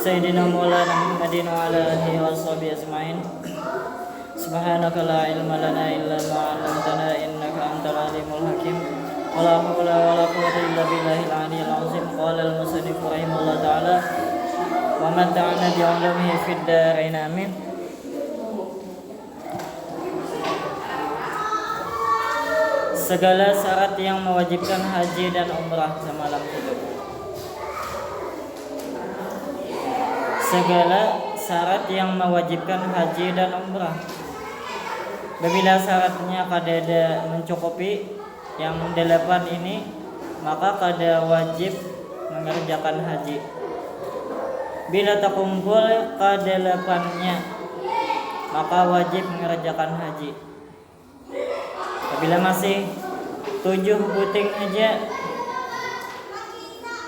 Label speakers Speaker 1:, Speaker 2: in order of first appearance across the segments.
Speaker 1: Sayyidina Maulana Muhammadin wa ala alihi wa sahbihi ajma'in. Subhanaka la ilma lana illa ma 'allamtana innaka antal alimul hakim. Wala haula wala quwwata illa billahil aliyyil azim. Qala al-musannif rahimahullah ta'ala wa mata'ana bi 'ulumihi fid darain amin. Segala syarat yang mewajibkan haji dan umrah semalam itu. Segala syarat yang mewajibkan haji dan umrah. Bila syaratnya kada mencukupi yang 8 ini, maka kada wajib mengerjakan haji. Bila tak kumpul ke-8-nya, maka wajib mengerjakan haji. Bila masih 7 puting aja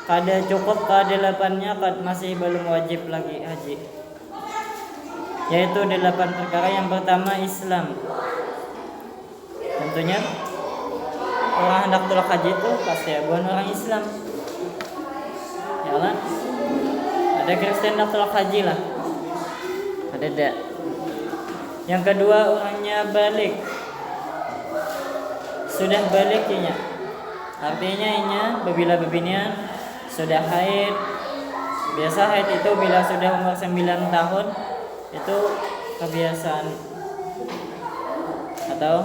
Speaker 1: kada cukup ke-8-nya, masih belum wajib lagi haji. Yaitu 8 perkara. Yang pertama Islam. Tentunya orang hendak tolak haji itu pasti bukan orang Islam. Ya kan? Ada Kristen hendak tolak haji lah. Ada. Yang kedua orangnya balik. Sudah baliknya, artinya inya bila bebinian sudah haid. Biasa haid itu bila sudah umur 9 tahun, itu kebiasaan, atau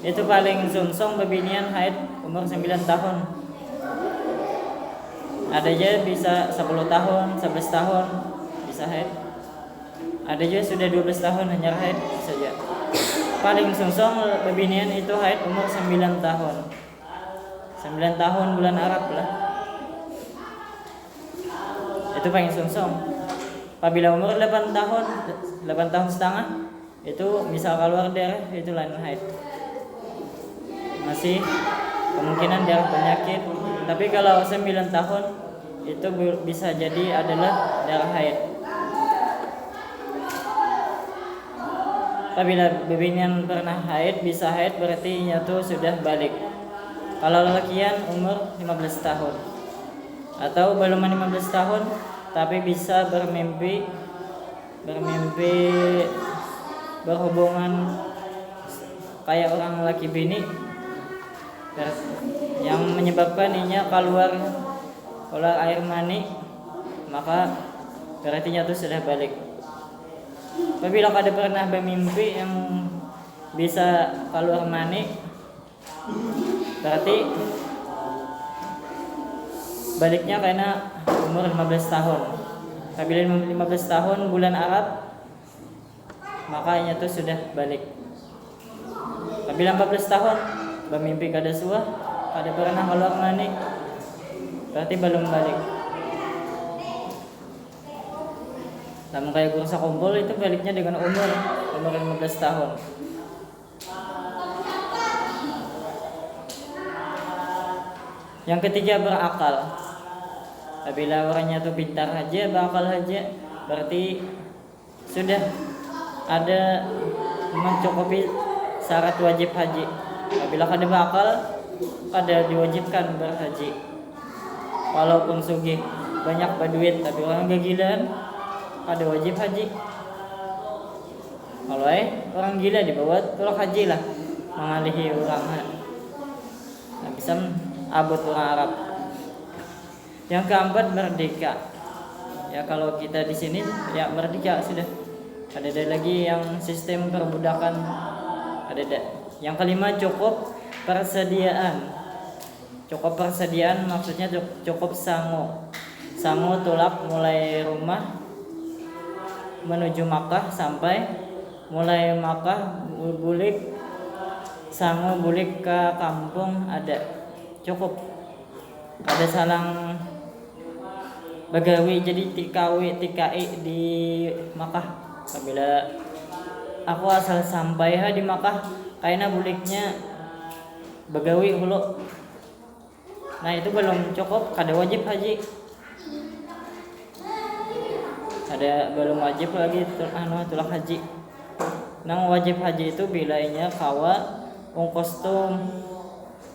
Speaker 1: itu paling sungsong bebinian haid umur 9 tahun. Ada aja bisa 10 tahun, 11 tahun bisa haid. Ada juga sudah 12 tahun hanya haid saja. Paling sungsong bebinian itu haid umur 9 tahun. 9 tahun bulan Arab lah. Itu paling sungsong. Apabila umur 8 tahun, 8 tahun setengah, itu misal keluar darah, itu lain haid. Masih kemungkinan darah penyakit. Tapi kalau 9 tahun, itu bisa jadi adalah darah haid. Apabila bebinian pernah haid, bisa haid, berarti itu sudah balik. Kalau lelakian umur 15 tahun atau belum 15 tahun tapi bisa bermimpi berhubungan kayak orang laki bini yang menyebabkan inya keluar air mani, maka berarti itu sudah balik. Apabila kada pernah bermimpi yang bisa keluar mani, berarti baliknya karena umur 15 tahun. Apabila 15 tahun bulan Arab, maka itu sudah balik. Apabila 14 tahun bermimpi kada suah, kada pernah keluar mani, berarti belum balik. Namun kayak kursa kumpul itu baliknya dengan umur 15 tahun. Yang ketiga berakal. Apabila orangnya itu pintar aja, berakal aja, berarti sudah ada mencukupi syarat wajib haji. Apabila kada berakal, kada diwajibkan berhaji. Walaupun sugih banyak berduit, tapi orang kegilaan, ada wajib haji. Kalau orang gila dibawa tolak haji lah, mengalihi orang. Nah, bisa abot orang Arab. Yang keempat merdeka. Ya kalau kita di sini ya merdeka sudah. Ada lagi yang sistem perbudakan. Ada. Yang kelima cukup persediaan. Cukup persediaan maksudnya cukup sangu. Sangu tulak mulai rumah menuju Makkah sampai mulai Makkah bulik sangu bulik ke kampung ada cukup. Ada salang bagawi jadi TKI di Makkah. Apabila aku asal sampai di Makkah karena buliknya bagawi hulu. Nah itu belum cukup, kada wajib haji. Ada belum wajib lagi tulak haji. Nang wajib haji itu bilainya kawa ongkos tuh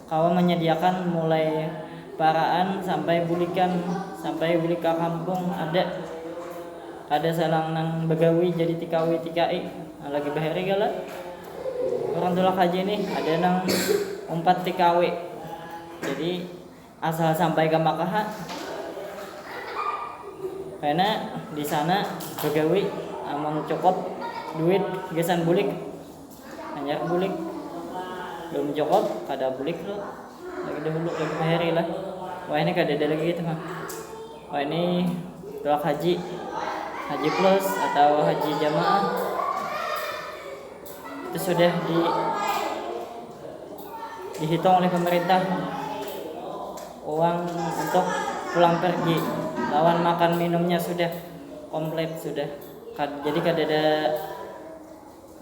Speaker 1: kawa menyediakan mulai paraan sampai bulikan sampai bulik ke kampung ada ada salang nang begawi jadi tikawi tikai lagi bahari gala orang tulak haji ini ada nang umpat tikawi jadi asal sampai ke Makkah karena di sana begawi amun cukup duit gesan bulik anyar bulik belum cukup kada bulik lo lagi dahulu lagi bahari lah wah ini kada ada lagi gitu mah wah ini tulak haji plus atau haji jamaah itu sudah dihitung oleh pemerintah uang untuk pulang pergi lawan makan minumnya sudah komplit sudah jadi kada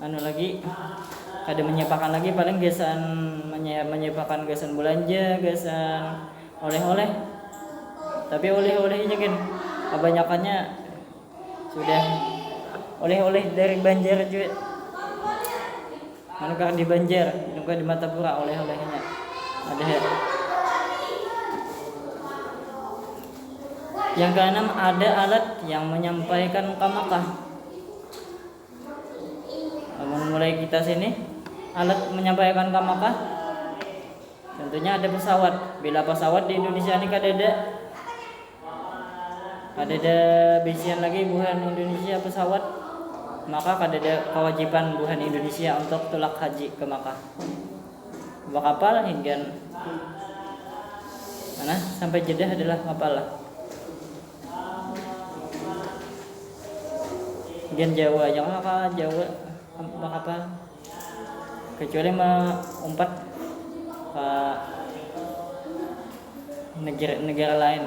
Speaker 1: ada lagi kada menyiapkan lagi paling gesan menyiapkan gesan belanja gesan oleh-oleh tapi oleh-olehnya kan kebanyakannya sudah oleh-oleh dari Banjar juga manukah di Banjar manukah di Matapura oleh-olehnya ada. Yang keenam ada alat yang menyampaikan ke Makkah. Mulai kita sini alat menyampaikan ke Makkah tentunya ada pesawat. Bila pesawat di Indonesia ini kada ada bisian lagi buhan Indonesia pesawat maka kada ada kewajiban buhan Indonesia untuk tulak haji ke Makkah. Bawa kapal hingga mana sampai Jeddah adalah kapal lah. Gen Jawa yang apa Jawa apa kecuali umpat ke negara lain.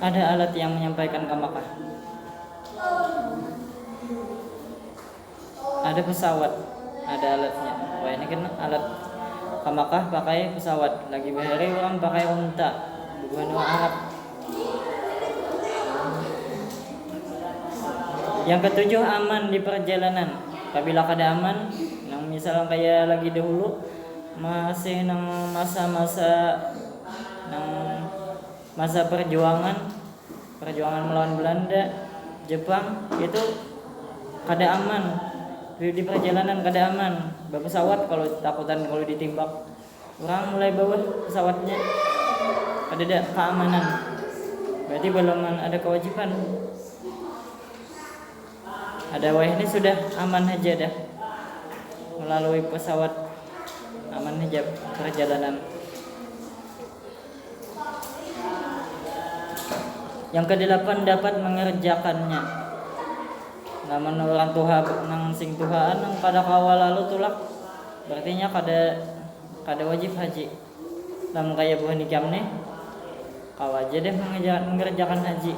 Speaker 1: Ada alat yang menyampaikan ke Makkah. Ada pesawat, ada alatnya. Wah ini kan alat ke Makkah pakai pesawat. Lagi bahari orang pakai unta. Bukan orang Arab. Yang ketujuh aman di perjalanan. Apabila kada aman, yang misalnya kayak lagi dahulu masih nang masa-masa masa perjuangan melawan Belanda, Jepang itu kada aman di perjalanan kada aman. Pesawat kalau takutan kalau ditimbak orang mulai bawa pesawatnya kada ada keamanan. Berarti belum ada kewajiban. Ada wah ini sudah aman aja dah melalui pesawat aman aja perjalanan. Yang kedelapan dapat mengerjakannya. Namun orang tuha nang sing tuhaan nang pada kawal lalu tulak berartinya kada wajib haji. Namun kaya buah nikam nih kawa aja deh mengerjakan haji.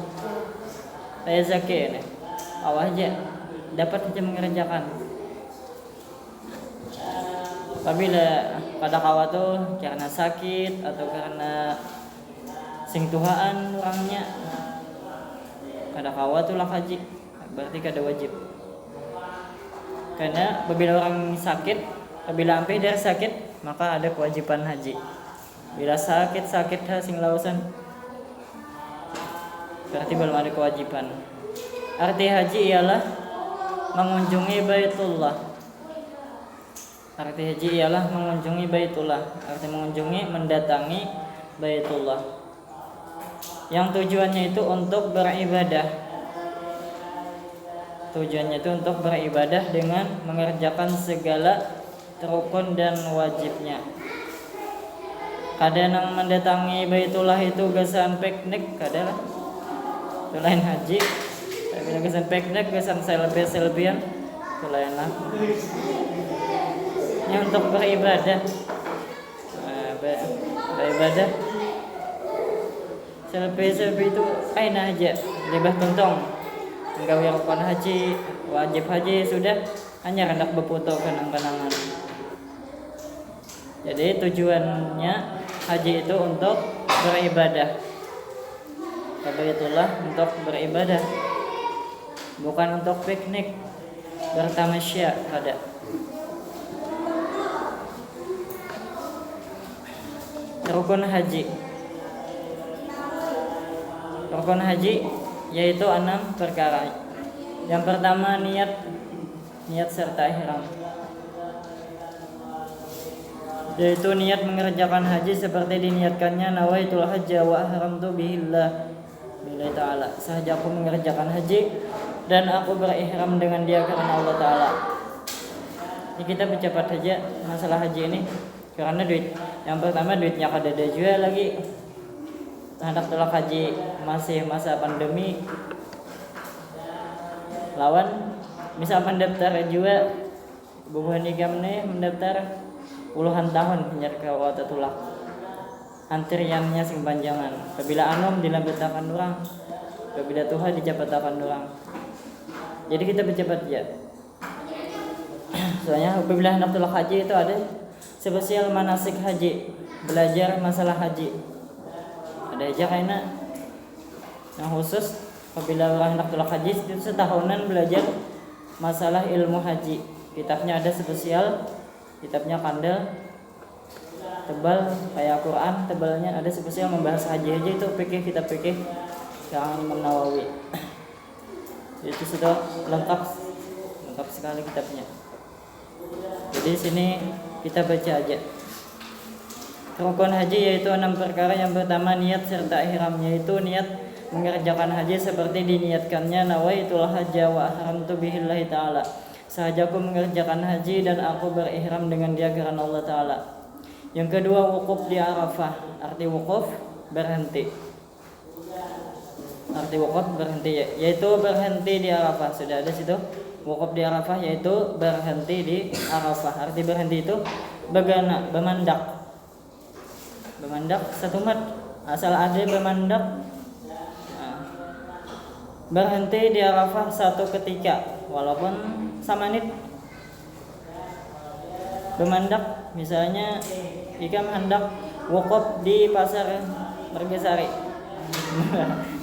Speaker 1: Saya zaki nih kawa aja dapat aja mengerjakan. Apabila pada kawa tuh karena sakit atau karena sing tuhaan orangnya kada kawa tulak haji berarti kada wajib. Karena apabila orang sakit, apabila sampai dari sakit maka ada kewajiban haji. Bila sakit sing lausan berarti belum ada kewajiban. Arti haji ialah mengunjungi Baitullah. Arti haji ialah mengunjungi Baitullah. Arti mengunjungi mendatangi Baitullah. Yang tujuannya itu untuk beribadah. Tujuannya itu untuk beribadah dengan mengerjakan segala rukun dan wajibnya. Kada nang mendatangi Baitullah itu gasan piknik kada lah. Itu lain haji. Tapi gasan piknik, gasan selfie-selfiean itu lain lah. Ini untuk beribadah. Beribadah. Selfie itu aina aja lebah tuntong engkau rukun haji wajib haji sudah hanya hendak berfoto kenang-kenangan. Jadi tujuannya haji itu untuk beribadah. Baitullah untuk beribadah bukan untuk piknik bertamasya kada. Rukun haji. Rukun haji yaitu 6 perkara. Yang pertama niat serta ihram. Yaitu niat mengerjakan haji seperti diniatkannya, nawaitul hajja wa ahramtu bihillah billahi ta'ala. Sahaja aku mengerjakan haji dan aku berihram dengan dia karena Allah Ta'ala. Ini kita bercepat saja masalah haji ini karena duit. Yang pertama duitnya kada ada juga lagi. Hendak tolak haji masih masa pandemi. Lawan misal mendaftar juga bubuhan ikam nih mendaftar puluhan tahun hanya ke wata tulak. Antriannya sing panjangan. Apabila anom dilambetakan orang, apabila Tuhan dijabatakan orang. Jadi kita bercepat ya. Soalnya apabila hendak tolak haji itu ada spesial manasik haji, belajar masalah haji. Ada aja kayaknya yang khusus apabila orang hendak tolak haji itu setahunan belajar masalah ilmu haji. Kitabnya ada spesial, kitabnya kandel, tebal kayak Quran, tebalnya ada spesial membahas haji aja itu kitab fikih yang Imam Nawawi. Itu sudah lengkap sekali kitabnya. Jadi sini kita baca aja. Rukun haji yaitu 6 perkara. Yang pertama niat serta ihram, yaitu niat mengerjakan haji seperti diniatkannya, nawaitul hajja wa ahramtu bihillahi ta'ala. Sahajaku mengerjakan haji dan aku berihram dengan dia karena Allah Ta'ala. Yang kedua wukuf di Arafah. Arti wukuf berhenti. Arti wukuf berhenti yaitu berhenti di Arafah. Sudah ada situ. Wukuf di Arafah yaitu berhenti di Arafah. Arti berhenti itu begana, bermandak. Bermandak satu mat. Asal ada bermandak. Berhenti di Arafah satu ketika walaupun samanit. Bermandak misalnya ikam hendak wukuf di pasar Mergesari.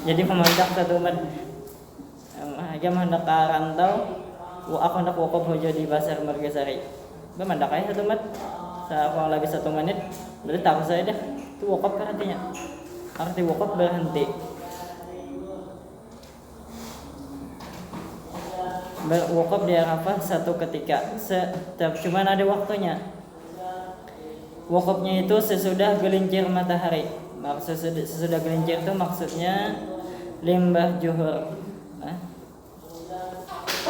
Speaker 1: Jadi memandak satu mat. Ikam hendak ke rantau, aku hendak wukuf hojo di pasar Mergesari. Bermandak aja satu mat. Kurang lebih 1 menit. Berarti tak usah dah. Itu wukuf artinya. Arti wukuf berhenti. Berwukuf di Arafah satu ketika. Cuman ada waktunya. Wukufnya itu sesudah gelincir matahari. Maksud sesudah gelincir itu maksudnya limbah zuhur.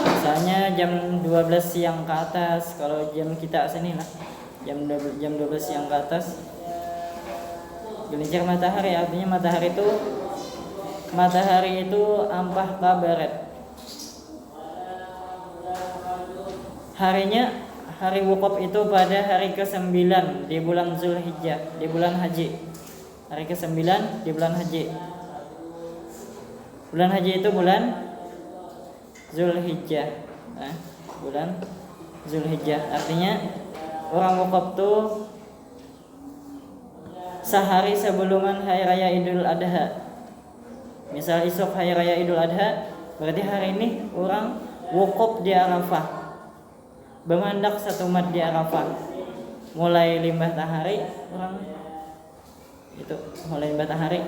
Speaker 1: Misalnya jam 12 siang ke atas, kalau jam kita sini lah. Jam 12 siang ke atas. Gelincir matahari artinya matahari itu ampah ke barat. Hari wukuf itu pada hari ke-9 di bulan Zulhijjah, di bulan haji. Hari ke-9 di bulan haji. Bulan haji itu bulan Zulhijjah. Bulan Zulhijjah. Artinya orang wukuf tuh sehari sebelum hari raya Idul Adha. Misal esok hari raya Idul Adha, berarti hari ini orang wukuf di Arafah. Bermandak satu mat di Arafah. Mulai limbah matahari orang itu mulai limbah matahari.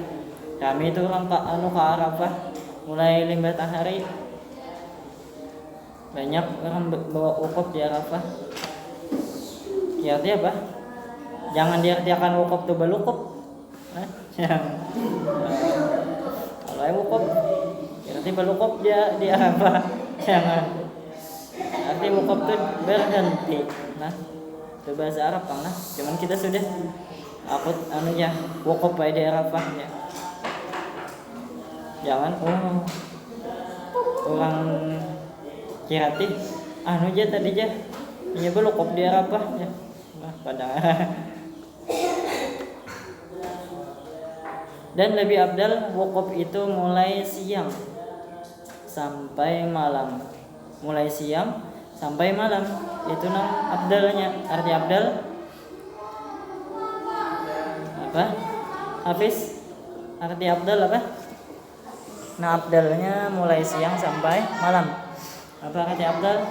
Speaker 1: Kami itu orang ke Arafah mulai limbah matahari. Banyak orang bawa wukuf di Arafah. Ya artinya apa? Jangan diartikan wukuf itu belukuf. Kalau wukuf berarti belukuf dia di Arafah. Jangan. Arti wukuf itu berhenti. Itu bahasa Arab kan lah. Cuman kita sudah wukuf pada di Arafah ya. Jangan orang kirati aja tadi aja. Ini belukuf di Arafah ya. Dan lebih afdal wukuf itu mulai siang sampai malam. Mulai siang sampai malam itu afdalnya. Arti afdal apa? Hafiz, arti afdal apa? Afdalnya mulai siang sampai malam. Apa arti afdal?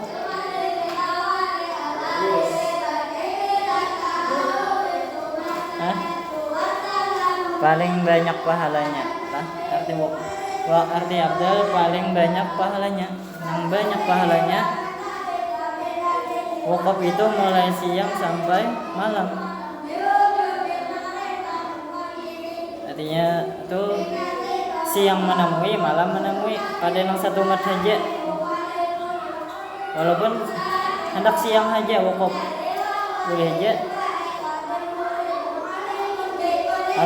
Speaker 1: paling banyak pahalanya. Arti afdal paling banyak pahalanya. Yang banyak pahalanya wukuf itu mulai siang sampai malam. Artinya itu siang menemui, malam menemui. Ada yang satu mat saja, walaupun hendak siang aja wukuf boleh aja,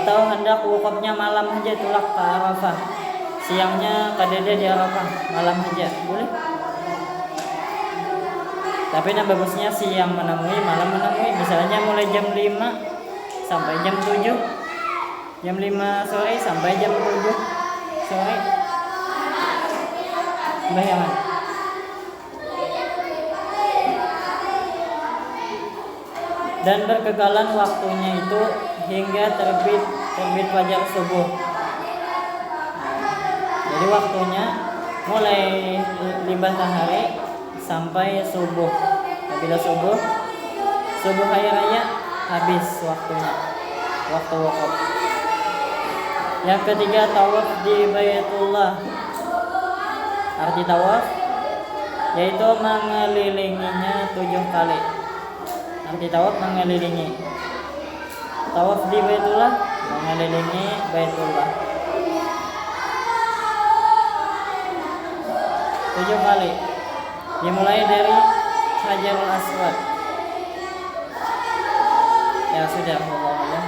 Speaker 1: atau hendak wukufnya malam aja tulak ke Arafah, siangnya kadeda di Arafah, malam aja boleh. Tapi yang bagusnya siang menemui, malam menemui. Misalnya mulai jam 5 sampai jam 7, jam 5 sore sampai jam 7 sore bayangan. Dan berkekalan waktunya itu hingga terbit fajar subuh. Jadi waktunya mulai limbah matahari sampai subuh. Apabila subuh hari raya habis waktunya, waktu wukuf. Yang ketiga, tawaf di Baitullah. Arti tawaf yaitu mengelilinginya 7 kali. Arti tawaf mengelilingi. Tawaf di Baitullah, mengelilingi Baitullah 7 kali. Dimulai dari Hajarul Aswad. Ya sudah, Allah.